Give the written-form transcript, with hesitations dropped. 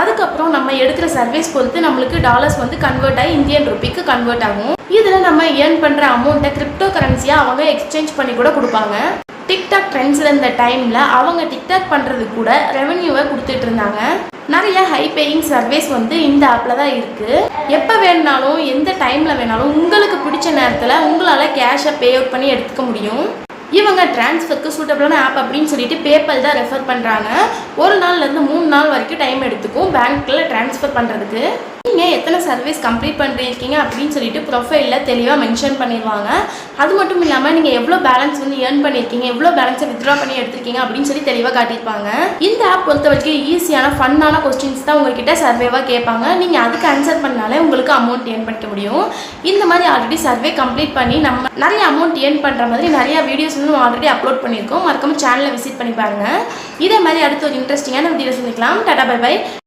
அதுக்கப்புறம் நம்ம எடுக்கிற சர்வீஸ் பொறுத்து நம்மளுக்கு டாலர்ஸ் வந்து கன்வெர்ட் ஆகி இந்தியன் ருபிக்கு கன்வெர்ட் ஆகும். இதில் நம்ம ஏர்ன் பண்ணுற அமௌண்ட்டை கிரிப்டோ கரன்சியாக அவங்க எக்ஸ்சேஞ்ச் பண்ணி கூட கொடுப்பாங்க. டிக்டாக் ட்ரெண்ட்ஸில் இருந்த டைமில் அவங்க டிக்டாக் பண்ணுறது கூட ரெவென்யூவை கொடுத்துட்டு இருந்தாங்க. நிறைய ஹை பேயிங் சர்வீஸ் வந்து இந்த ஆப்பில் தான் இருக்குது. எப்போ வேணுனாலும் எந்த டைமில் வேணாலும் உங்களுக்கு பிடிச்ச நேரத்தில் உங்களால் கேஷை பே அவுட் பண்ணி எடுத்துக்க முடியும். இவங்க டிரான்ஸ்ஃபருக்கு சூட்டபிளான ஆப் அப்படின்னு சொல்லிட்டு பேபால் தான் ரெஃபர் பண்ணுறாங்க. 1 நாள்லேருந்து 3 நாள் வரைக்கும் டைம் எடுத்துக்கும் பேங்க்கில் ட்ரான்ஸ்ஃபர் பண்ணுறதுக்கு. நீங்கள் எத்தனை சர்வீஸ் கம்ப்ளீட் பண்ணிருக்கீங்க அப்படின்னு சொல்லிட்டு ப்ரொஃபைலில் தெளிவாக மென்ஷன் பண்ணிடுவாங்க. அது மட்டும் இல்லாமல் நீங்கள் எவ்வளோ பேலன்ஸ் வந்து ஏர்ன் பண்ணியிருக்கீங்க, எவ்வளோ பேலன்ஸை வித்ட்ரா பண்ணி எடுத்திருக்கீங்க அப்படின்னு சொல்லி தெளிவாக காட்டியிருப்பாங்க. இந்த ஆப் பொறுத்த வரைக்கும் ஈஸியான ஃபன்னான கொஸ்டின்ஸ் தான் உங்ககிட்ட சர்வேவாக கேட்பாங்க. நீங்கள் அதுக்கு ஆன்சர் பண்ணாலே உங்களுக்கு அமௌண்ட் ஏர்ன் பண்ணிக்க முடியும். இந்த மாதிரி ஆல்ரெடி சர்வே கம்ப்ளீட் பண்ணி நம்ம நிறைய அமௌண்ட் ஏர்ன் பண்ணுற மாதிரி நிறைய வீடியோஸ் வந்து ஆல்ரெடி அப்லோட் பண்ணியிருக்கோம். மறக்காம சேனலை விசிட் பண்ணி பாருங்கள். இதே மாதிரி அடுத்த ஒரு இன்ட்ரெஸ்டிங்கான வீடியோஸ் சந்திக்கலாம். Tata bye by.